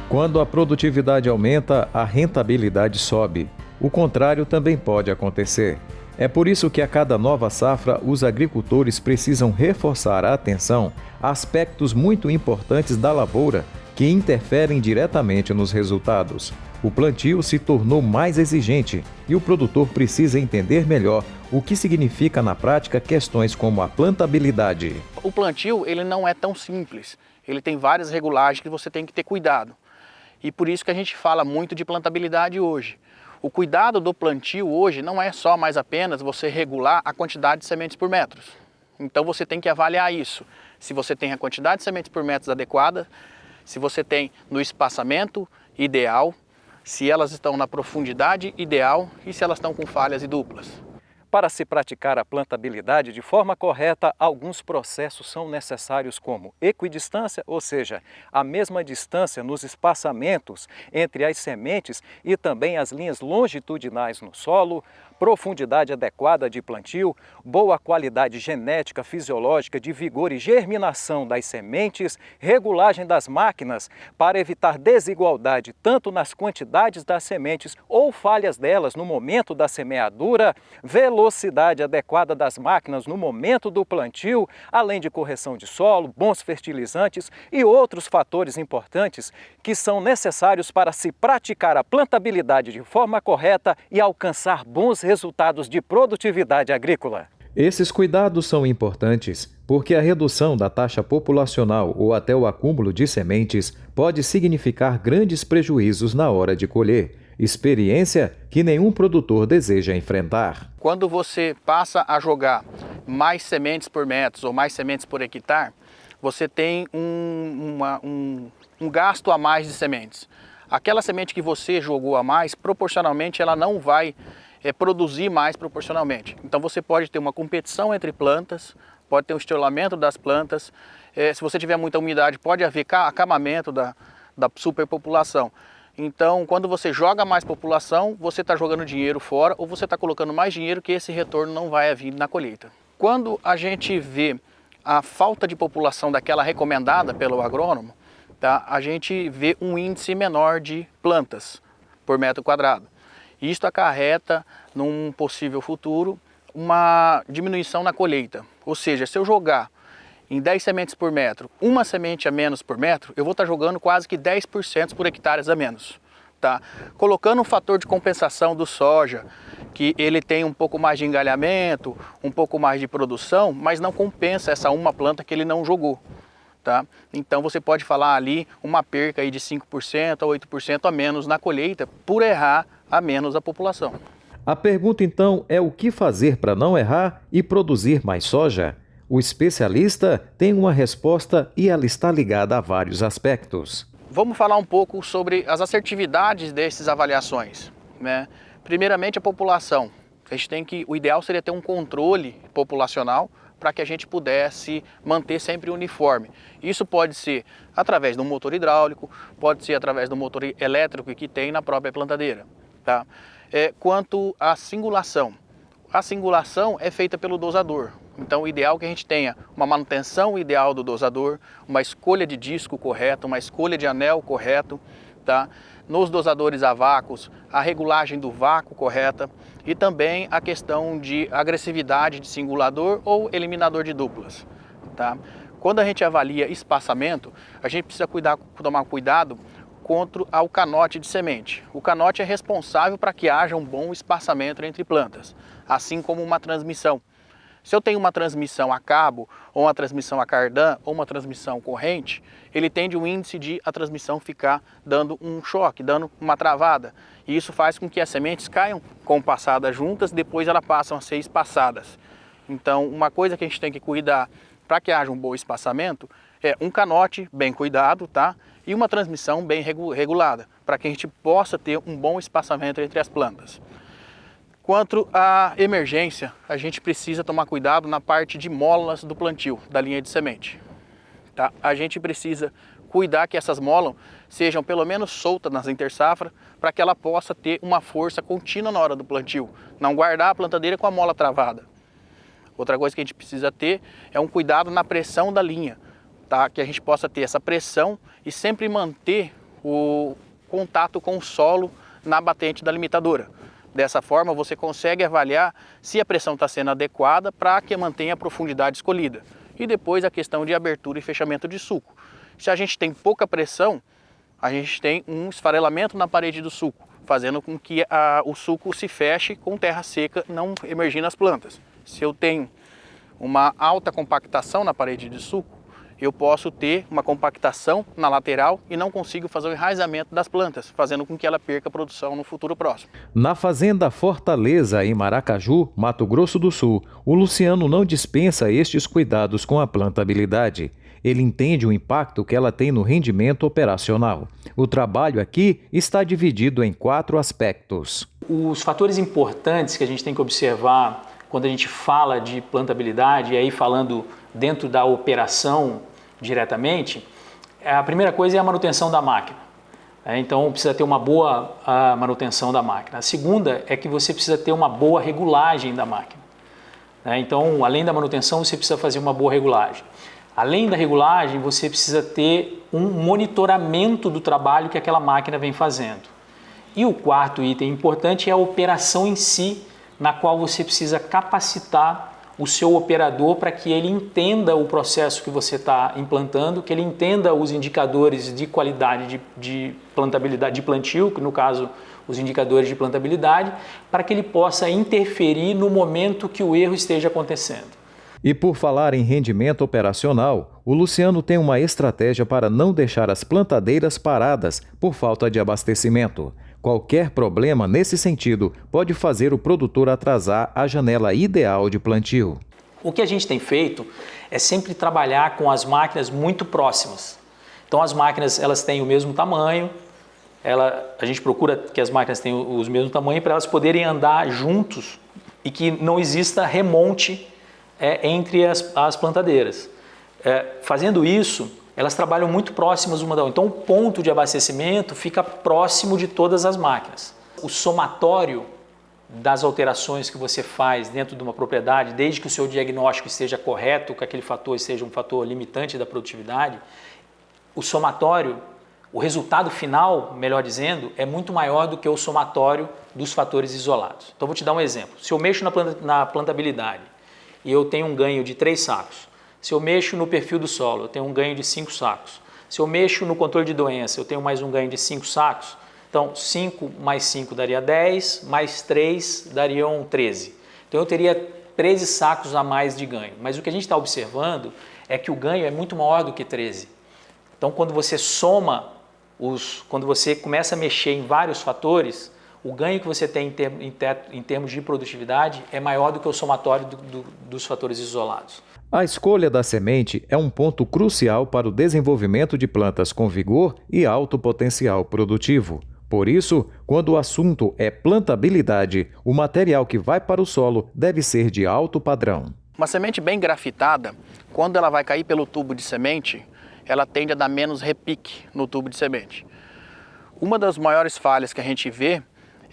Quando a produtividade aumenta, a rentabilidade sobe. O contrário também pode acontecer. É por isso que a cada nova safra, os agricultores precisam reforçar a atenção a aspectos muito importantes da lavoura que interferem diretamente nos resultados. O plantio se tornou mais exigente e o produtor precisa entender melhor o que significa na prática questões como a plantabilidade. O plantio ele não é tão simples, ele tem várias regulagens que você tem que ter cuidado. E por isso que a gente fala muito de plantabilidade hoje. O cuidado do plantio hoje não é só mais apenas você regular a quantidade de sementes por metro. Então você tem que avaliar isso. Se você tem a quantidade de sementes por metro adequada, se você tem no espaçamento ideal, se elas estão na profundidade ideal e se elas estão com falhas e duplas. Para se praticar a plantabilidade de forma correta, alguns processos são necessários como equidistância, ou seja, a mesma distância nos espaçamentos entre as sementes e também as linhas longitudinais no solo, profundidade adequada de plantio, boa qualidade genética, fisiológica, de vigor e germinação das sementes, regulagem das máquinas para evitar desigualdade tanto nas quantidades das sementes ou falhas delas no momento da semeadura, velocidade adequada das máquinas no momento do plantio, além de correção de solo, bons fertilizantes e outros fatores importantes que são necessários para se praticar a plantabilidade de forma correta e alcançar bons resultados de produtividade agrícola. Esses cuidados são importantes porque a redução da taxa populacional ou até o acúmulo de sementes pode significar grandes prejuízos na hora de colher, experiência que nenhum produtor deseja enfrentar. Quando você passa a jogar mais sementes por metro ou mais sementes por hectare, você tem um gasto a mais de sementes. Aquela semente que você jogou a mais, proporcionalmente ela não vai produzir mais proporcionalmente. Então você pode ter uma competição entre plantas, pode ter um estiolamento das plantas, se você tiver muita umidade pode haver acamamento da superpopulação. Então quando você joga mais população, você está jogando dinheiro fora ou você está colocando mais dinheiro que esse retorno não vai vir na colheita. Quando a gente vê a falta de população daquela recomendada pelo agrônomo, tá, a gente vê um índice menor de plantas por metro quadrado. Isto acarreta, num possível futuro, uma diminuição na colheita. Ou seja, se eu jogar em 10 sementes por metro, uma semente a menos por metro, eu vou estar jogando quase que 10% por hectares a menos. Tá? Colocando um fator de compensação do soja, que ele tem um pouco mais de engalhamento, um pouco mais de produção, mas não compensa essa uma planta que ele não jogou. Tá? Então você pode falar ali uma perca aí de 5% a 8% a menos na colheita por errar a menos a população. A pergunta então é o que fazer para não errar e produzir mais soja? O especialista tem uma resposta e ela está ligada a vários aspectos. Vamos falar um pouco sobre as assertividades dessas avaliações, né? Primeiramente a população. O ideal seria ter um controle populacional para que a gente pudesse manter sempre uniforme. Isso pode ser através do motor hidráulico, pode ser através do motor elétrico que tem na própria plantadeira. Tá? Quanto à singulação, a singulação é feita pelo dosador. Então o ideal é que a gente tenha uma manutenção ideal do dosador, uma escolha de disco correta, uma escolha de anel correto, tá? Nos dosadores a vácuos, a regulagem do vácuo correta e também a questão de agressividade de singulador ou eliminador de duplas. Tá? Quando a gente avalia espaçamento, a gente precisa tomar cuidado contra o canote de semente. O canote é responsável para que haja um bom espaçamento entre plantas, assim como uma transmissão. Se eu tenho uma transmissão a cabo, ou uma transmissão a cardan, ou uma transmissão corrente, ele tende o índice de a transmissão ficar dando um choque, dando uma travada. E isso faz com que as sementes caiam compassadas juntas, depois elas passam a ser espaçadas. Então, uma coisa que a gente tem que cuidar para que haja um bom espaçamento é um canote bem cuidado, tá? E uma transmissão bem regulada, para que a gente possa ter um bom espaçamento entre as plantas. Quanto à emergência, a gente precisa tomar cuidado na parte de molas do plantio, da linha de semente. Tá? A gente precisa cuidar que essas molas sejam pelo menos soltas nas intersafras, para que ela possa ter uma força contínua na hora do plantio, não guardar a plantadeira com a mola travada. Outra coisa que a gente precisa ter é um cuidado na pressão da linha, tá? Que a gente possa ter essa pressão e sempre manter o contato com o solo na batente da limitadora. Dessa forma, você consegue avaliar se a pressão está sendo adequada para que mantenha a profundidade escolhida. E depois a questão de abertura e fechamento de suco. Se a gente tem pouca pressão, a gente tem um esfarelamento na parede do suco, fazendo com que o suco se feche com terra seca, não emergindo as plantas. Se eu tenho uma alta compactação na parede de suco, eu posso ter uma compactação na lateral e não consigo fazer o enraizamento das plantas, fazendo com que ela perca a produção no futuro próximo. Na fazenda Fortaleza, em Maracaju, Mato Grosso do Sul, o Luciano não dispensa estes cuidados com a plantabilidade. Ele entende o impacto que ela tem no rendimento operacional. O trabalho aqui está dividido em 4 aspectos. Os fatores importantes que a gente tem que observar quando a gente fala de plantabilidade, e aí falando dentro da operação diretamente, a primeira coisa é a manutenção da máquina. Então precisa ter uma boa manutenção da máquina. A segunda é que você precisa ter uma boa regulagem da máquina. Então, além da manutenção, você precisa fazer uma boa regulagem. Além da regulagem, você precisa ter um monitoramento do trabalho que aquela máquina vem fazendo. E o quarto item importante é a operação em si, na qual você precisa capacitar o seu operador para que ele entenda o processo que você está implantando, que ele entenda os indicadores de qualidade de plantabilidade de plantio, que no caso os indicadores de plantabilidade, para que ele possa interferir no momento que o erro esteja acontecendo. E por falar em rendimento operacional, o Luciano tem uma estratégia para não deixar as plantadeiras paradas por falta de abastecimento. Qualquer problema nesse sentido pode fazer o produtor atrasar a janela ideal de plantio. O que a gente tem feito é sempre trabalhar com as máquinas muito próximas. Então as máquinas elas têm o mesmo tamanho, a gente procura que as máquinas tenham os mesmos tamanhos para elas poderem andar juntos e que não exista remonte entre as plantadeiras. Fazendo isso, elas trabalham muito próximas uma da outra. Então o ponto de abastecimento fica próximo de todas as máquinas. O somatório das alterações que você faz dentro de uma propriedade, desde que o seu diagnóstico esteja correto, que aquele fator seja um fator limitante da produtividade, o somatório, o resultado final, melhor dizendo, é muito maior do que o somatório dos fatores isolados. Então vou te dar um exemplo. Se eu mexo na plantabilidade e eu tenho um ganho de 3 sacos, se eu mexo no perfil do solo, eu tenho um ganho de 5 sacos. Se eu mexo no controle de doença, eu tenho mais um ganho de 5 sacos. Então, 5 mais 5 daria 10, mais 3 dariam 13. Então, eu teria 13 sacos a mais de ganho. Mas o que a gente está observando é que o ganho é muito maior do que 13. Então, quando você soma, quando você começa a mexer em vários fatores, o ganho que você tem em termos de produtividade é maior do que o somatório dos fatores isolados. A escolha da semente é um ponto crucial para o desenvolvimento de plantas com vigor e alto potencial produtivo. Por isso, quando o assunto é plantabilidade, o material que vai para o solo deve ser de alto padrão. Uma semente bem grafitada, quando ela vai cair pelo tubo de semente, ela tende a dar menos repique no tubo de semente. Uma das maiores falhas que a gente vê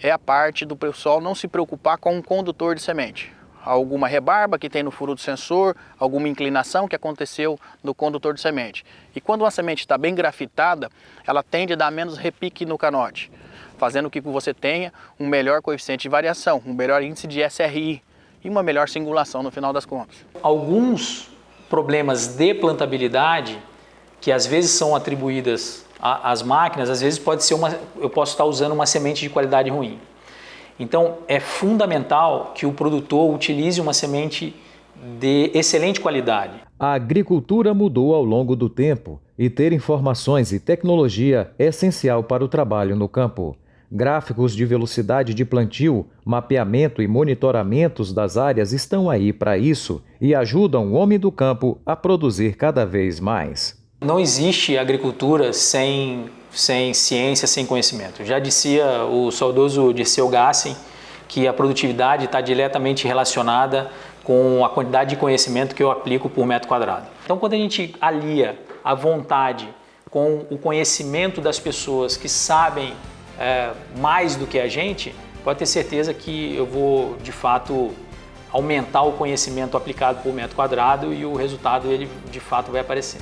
é a parte do pessoal não se preocupar com um condutor de semente. Alguma rebarba que tem no furo do sensor, alguma inclinação que aconteceu no condutor de semente. E quando uma semente está bem grafitada, ela tende a dar menos repique no canote, fazendo com que você tenha um melhor coeficiente de variação, um melhor índice de SRI e uma melhor singulação no final das contas. Alguns problemas de plantabilidade, que às vezes são atribuídas às máquinas, às vezes eu posso estar usando uma semente de qualidade ruim. Então, é fundamental que o produtor utilize uma semente de excelente qualidade. A agricultura mudou ao longo do tempo e ter informações e tecnologia é essencial para o trabalho no campo. Gráficos de velocidade de plantio, mapeamento e monitoramentos das áreas estão aí para isso e ajudam o homem do campo a produzir cada vez mais. Não existe agricultura sem ciência, sem conhecimento. Já dizia o saudoso Dirceu Gassen que a produtividade está diretamente relacionada com a quantidade de conhecimento que eu aplico por metro quadrado. Então, quando a gente alia a vontade com o conhecimento das pessoas que sabem mais do que a gente, pode ter certeza que eu vou, de fato, aumentar o conhecimento aplicado por metro quadrado e o resultado, ele, de fato, vai aparecer.